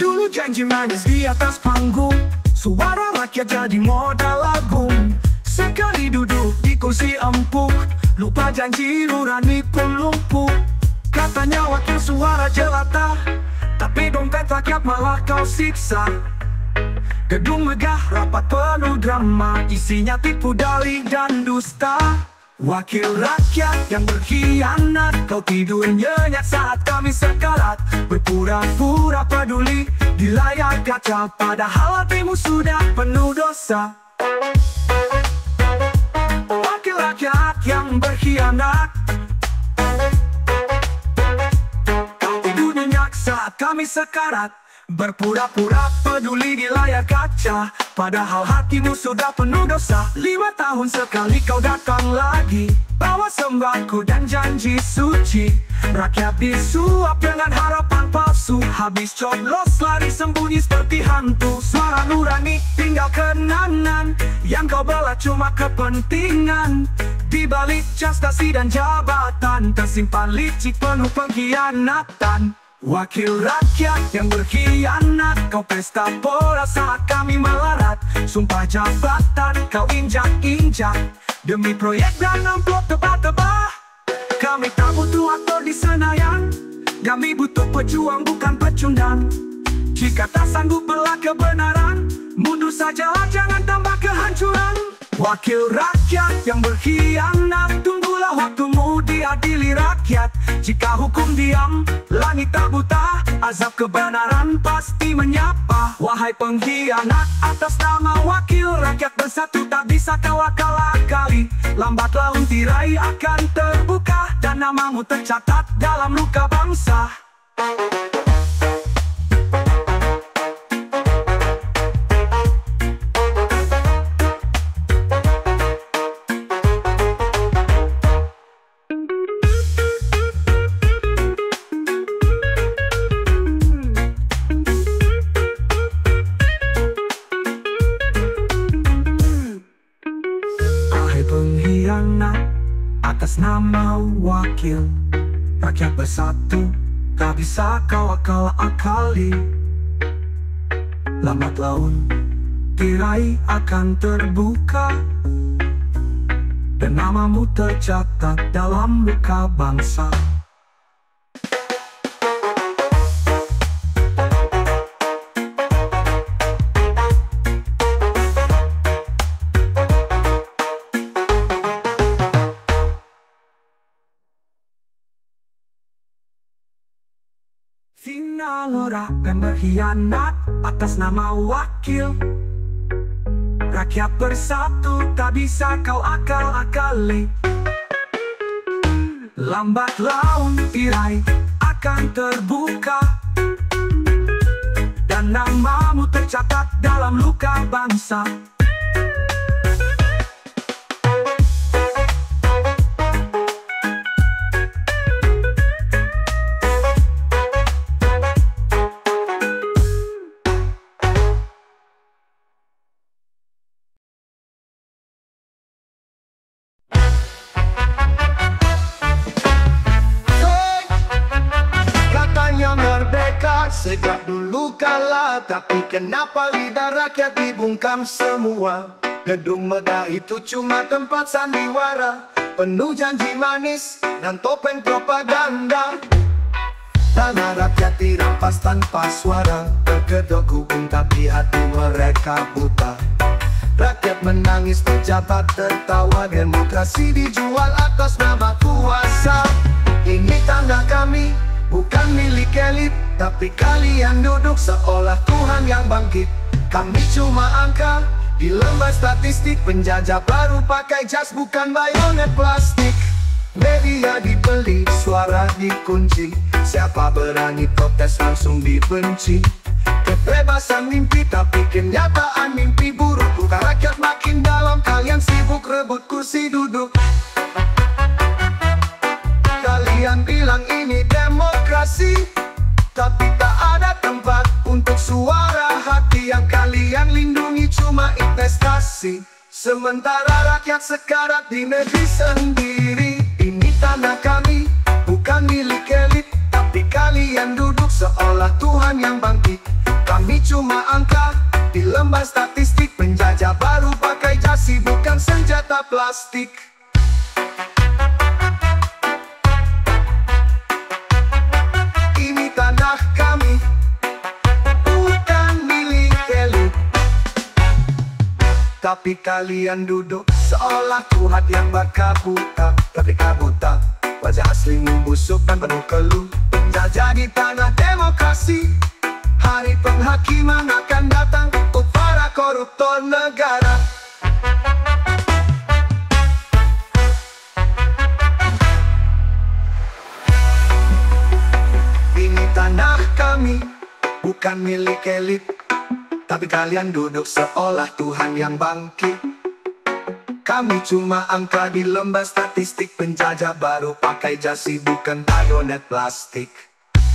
Dulu janji manis di atas panggung, suara rakyat jadi modal lagu. Sekali duduk di kursi empuk, lupa janji nurani pun lumpuh. Katanya wakil suara jelata, tapi dompet rakyat malah kau siksa. Gedung megah rapat penuh drama, isinya tipu dali dan dusta. Wakil rakyat yang berkhianat, kau tidur nyenyak saat kami sekarat. Berpura-pura peduli di layar kaca, padahal hatimu sudah penuh dosa. Wakil rakyat yang berkhianat, kau tidur nyenyak saat kami sekarat. Berpura-pura peduli di layar kaca, padahal hatimu sudah penuh dosa. 5 tahun sekali kau datang lagi, bawa sembako dan janji suci. Rakyat disuap dengan harapan palsu, habis coblos lari sembunyi seperti hantu. Suara nurani tinggal kenangan, yang kau bela cuma kepentingan. Di balik prestasi dan jabatan, tersimpan licik penuh pengkhianatan. Wakil rakyat yang berkhianat, kau pesta pora saat kami melarat. Sumpah jabatan kau injak-injak, demi proyek dan amplop tebak-tebak. Kami tak butuh aktor di Senayan, kami butuh pejuang bukan pecundang. Jika tak sanggup bela kebenaran, mundur sajalah, jangan tambah kehancuran. Wakil rakyat yang berkhianat, tunggulah waktumu diadili rakyat. Jika hukum diam, langit tak buta, azab kebenaran pasti menyapa. Wahai pengkhianat, atas nama wakil rakyat bersatu tak bisa kau akal-akali. Lambat laun tirai akan terbuka, dan namamu tercatat dalam luka bangsa. Atas nama wakil rakyat bersatu, tak bisa kau akal-akali. Lambat laun tirai akan terbuka, dan namamu tercatat dalam luka bangsa. Final orang dan berkhianat, atas nama wakil rakyat bersatu, tak bisa kau akal-akali. Lambat laun tirai akan terbuka, dan namamu tercatat dalam luka bangsa. Sejak dulu kala, tapi kenapa lidah rakyat dibungkam semua? Gedung megah itu cuma tempat sandiwara, penuh janji manis dan topeng propaganda. Tanah rakyat dirampas tanpa suara, tergedok hukum tapi hati mereka buta. Rakyat menangis, pejabat tertawa, demokrasi dijual atas nama kuasa. Ini tanda kami, bukan milik elit, tapi kalian duduk seolah Tuhan yang bangkit. Kami cuma angka di lembar statistik, penjajah baru pakai jas bukan bayonet plastik. Media dibeli, suara dikunci, siapa berani protes langsung dibenci. Kebebasan mimpi tapi kenyataan mimpi buruk. Luka rakyat makin dalam, kalian sibuk rebut kursi duduk. Kalian bilang ini demokrasi, tapi tak ada tempat untuk suara hati. Yang kalian lindungi cuma investasi. Sementara rakyat sekarat di negeri sendiri. Ini tanah kami, bukan milik elit, tapi kalian duduk seolah Tuhan yang bangkit. Kami cuma angka di lembar statistik. Penjajah baru pakai jasi, bukan senjata plastik. Ini tanah kami, bukan milik elit, tapi kalian duduk seolah Tuhan yang berkabuta. Tapi kabuta, wajah aslimu busuk dan penuh keluh. Penjajah di tanah demokrasi, hari penghakiman akan datang untuk para koruptor negara. Ini tanah kami, bukan milik elit, tapi kalian duduk seolah Tuhan yang bangkit. Kami cuma angka di lembar statistik. Penjajah baru pakai jasi, bukan bayonet plastik.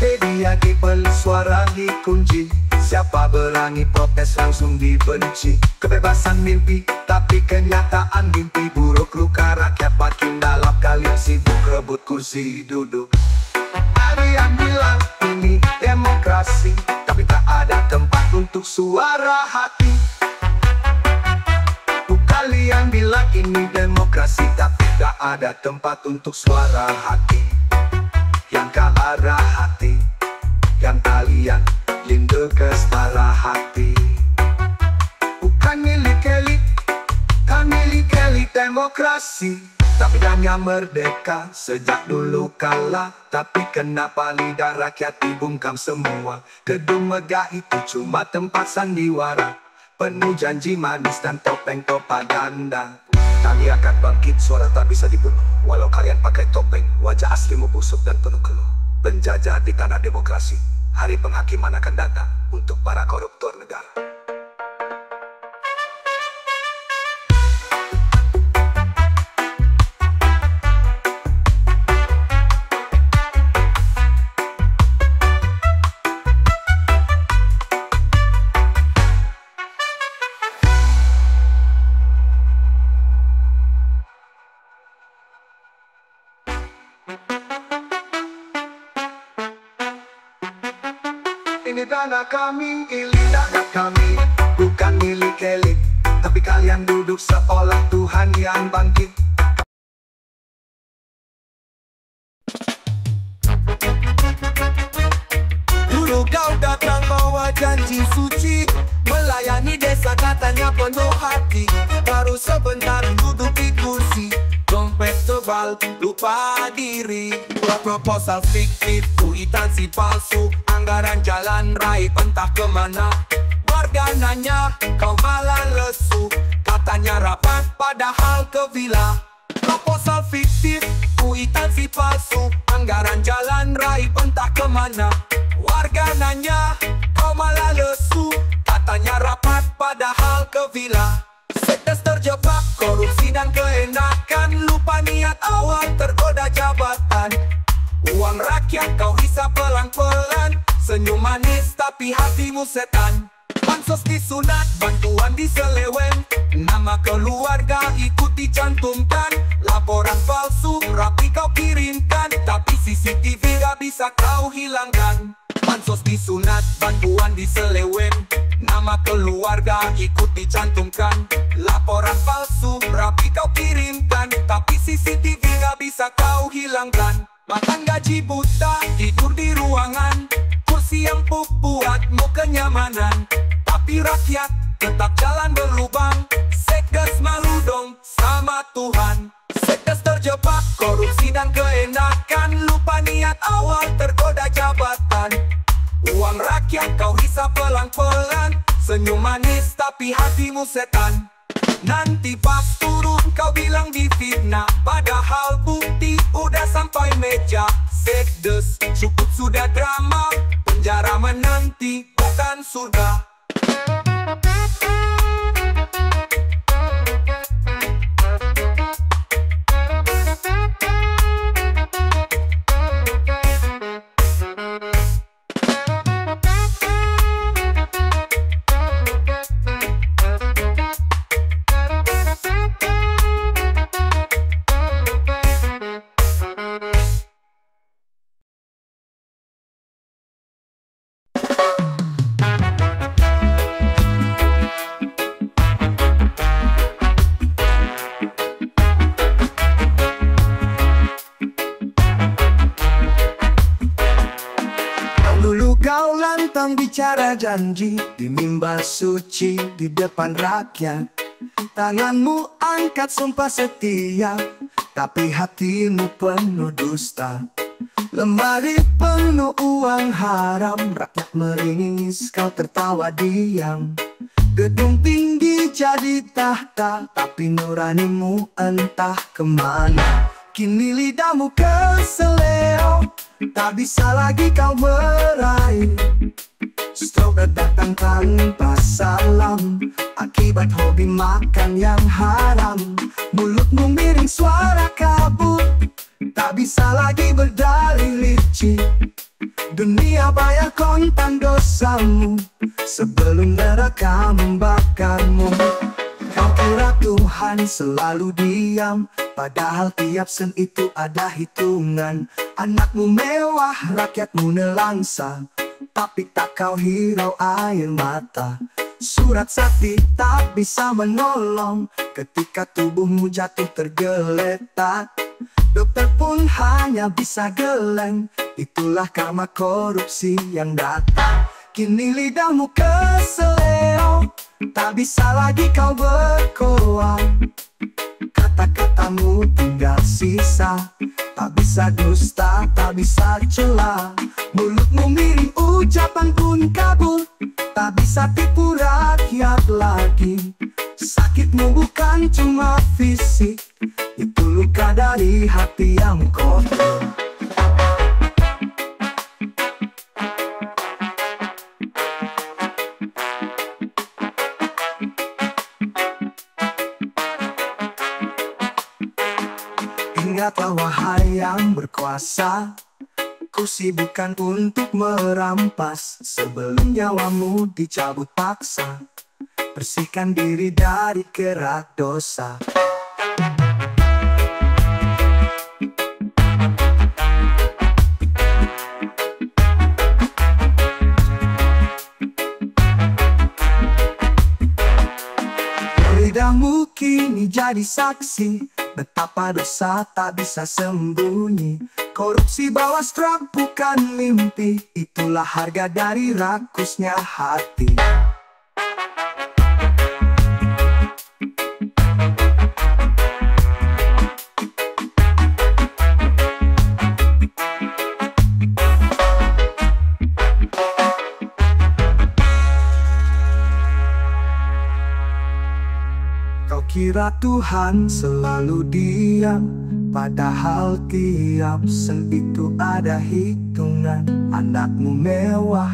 Media dibeli, suara dikunci. Siapa berani protes langsung dibenci. Kebebasan mimpi, tapi kenyataan mimpi buruk. Luka rakyat makin dalam, kalian sibuk rebut kursi duduk. Ada yang bilang ini demokrasi, tapi tak ada tempat untuk suara hati. Kalian bilang ini demokrasi, tapi tak ada tempat untuk suara hati. Yang ke arah hati, yang kalian lindu ke setara hati. Bukan milik elit, kan milik elit demokrasi, tapi hanya merdeka sejak dulu kala. Tapi kenapa lidah rakyat dibungkam semua? Gedung megah itu cuma tempat sandiwara, penuh janji manis dan topeng propaganda. Kami akan bangkit, suara tak bisa dibunuh. Walau kalian pakai topeng, wajah aslimu busuk dan penuh keluh. Penjajah di tanah demokrasi, hari penghakiman akan datang untuk para koruptor negara. Ini tanah kami, ini tanah kami, bukan milik elit, tapi kalian duduk seolah Tuhan yang bangkit. Dulu kau datang bawa janji suci, melayani desa katanya penuh hati. Baru sebentar duduk di kursi, dompet tebal, lupa diri. Buat proposal fiktif, kuitansi palsu, anggaran jalan raya entah kemana. Warga nanya, kau malah lesu, katanya rapat padahal ke villa. Proposal fiktif, kuitansi palsu, anggaran jalan raya entah kemana. Warga nanya, kau malah lesu, katanya rapat padahal ke villa. Sekdes terjebak korupsi dan keenakan, lupa niat awal tergoda jabatan. Uang rakyat kau hisap pelan-pelan, senyum manis tapi hatimu setan. Bansos disunat, bantuan diselewen, nama keluarga ikut dicantumkan. Laporan palsu rapi kau kirimkan, tapi CCTV gak bisa kau hilangkan. Bansos disunat, bantuan diselewen, nama keluarga ikut dicantumkan. Laporan palsu rapi kau kirimkan, tapi CCTV gak bisa kau hilangkan. Makan gaji buta, tidur di ruangan, kursi yang empuk buatmu kenyamanan. Tapi rakyat tetap jalan berlubang, Sekdes malu dong sama Tuhan. Sekdes terjebak korupsi dan keenakan, lupa niat awal tergoda jabatan. Uang rakyat kau hisap pelan-pelan, senyum manis tapi hatimu setan. Nanti pas turun kau bilang difitnah, padahal bukti udah sampai meja. Sekdes, cukup sudah drama, penjara menanti bukan surga. memang bicara janji di mimbar suci di depan rakyat. Tanganmu angkat sumpah setia, tapi hatimu penuh dusta. Lemari penuh uang haram, rakyat meringis, kau tertawa diam. Gedung tinggi jadi tahta, tapi nuranimu entah kemana. Kini lidahmu keseleo, tak bisa lagi kau meraih. Stroke datang tanpa salam, akibat hobi makan yang haram. Mulutmu miring, suara kabut, tak bisa lagi berdalih licik. Dunia bayar kontan dosamu, sebelum neraka membakarmu. Kau kira Tuhan selalu diam, padahal tiap sen itu ada hitungan. Anakmu mewah, rakyatmu nelangsa, tapi tak kau hirau air mata. Surat sakti tak bisa menolong ketika tubuhmu jatuh tergeletak. Dokter pun hanya bisa geleng, itulah karma korupsi yang datang. Kini lidahmu keseleo, tak bisa lagi kau berkoar. Kata-katamu tinggal sisa, tak bisa dusta, tak bisa celah. Mulutmu miring, ucapan pun kabur, tak bisa tipu rakyat lagi. Sakitmu bukan cuma fisik, itu luka dari hati yang kotor. Ingatlah wahai yang berkuasa, ku sibukkan untuk merampas. Sebelum nyawamu dicabut paksa, bersihkan diri dari kerak dosa. Lidahmu kini jadi saksi, betapa dosa tak bisa sembunyi. Korupsi bawa strap bukan mimpi, itulah harga dari rakusnya hati. Kau kira Tuhan selalu diam, padahal tiap sen itu ada hitungan. Anakmu mewah,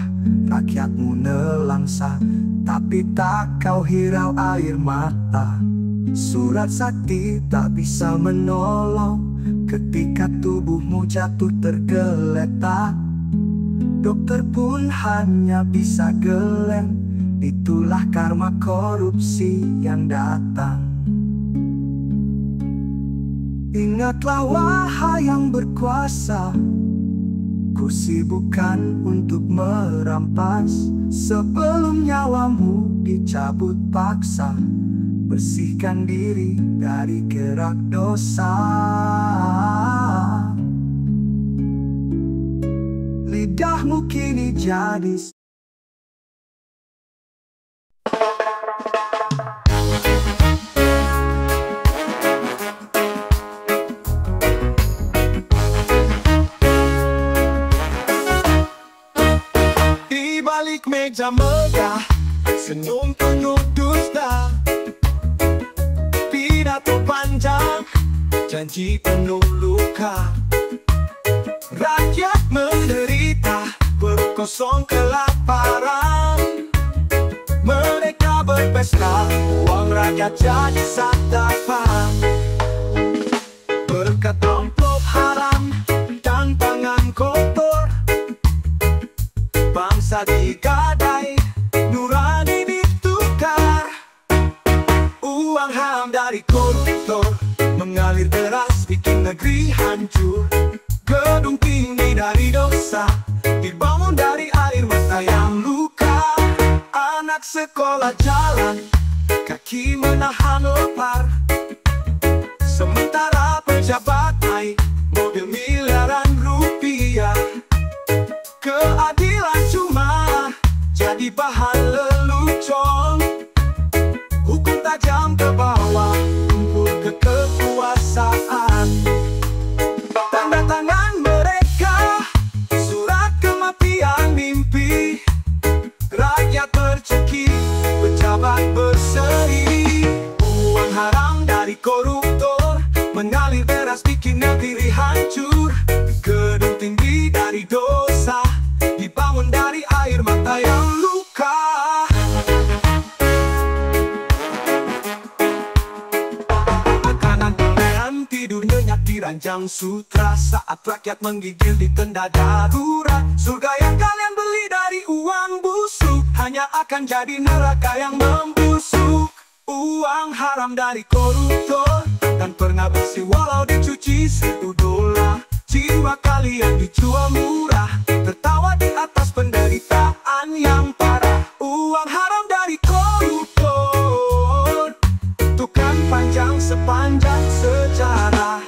rakyatmu nelangsa, tapi tak kau hirau air mata. Surat sakti tak bisa menolong ketika tubuhmu jatuh tergeletak. Dokter pun hanya bisa geleng, itulah karma korupsi yang datang. Ingatlah wahai yang berkuasa, ku sibukkan untuk merampas. Sebelum nyawamu dicabut paksa, bersihkan diri dari kerak dosa. Lidahmu kini jadi balik meja megah, senyum penuh dusta. Pidato panjang, janji penuh luka. Rakyat menderita, perut kosong kelaparan. Mereka berpesta, uang rakyat jadi santapan. Berkat amplop haram dan tangan kotor, bangsa digadai, nurani ditukar. Uang haram dari koruptor mengalir deras, bikin negeri hancur. Gedung tinggi dari dosa, dibangun dari air mata yang luka. Anak sekolah jalan, kaki menahan lapar. Sementara pejabat naik mobil miliaran rupiah. Keadilan cuma Ranjang Sutra. Saat rakyat menggigil di tenda darurat, surga yang kalian beli dari uang busuk hanya akan jadi neraka yang membusuk. Uang haram dari koruptor takkan pernah bersih walau dicuci $1000. Jiwa kalian dijual murah, tertawa di atas penderitaan yang parah. Uang haram dari koruptor, kutukan panjang sepanjang sejarah.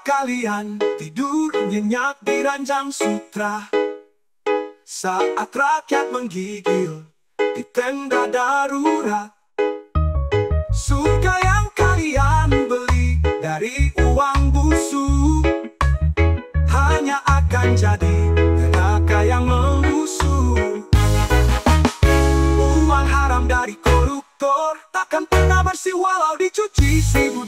Kalian tidur nyenyak di Ranjang Sutra saat rakyat menggigil di tenda darurat. Surga yang kalian beli dari uang busuk hanya akan jadi neraka yang membusuk. Uang haram dari koruptor takkan pernah bersih walau dicuci $1000.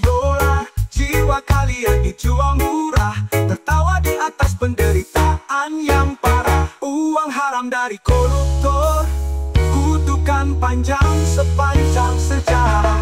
Jiwa kalian dijual murah, tertawa di atas penderitaan yang parah. Uang haram dari koruptor, kutukan panjang sepanjang sejarah.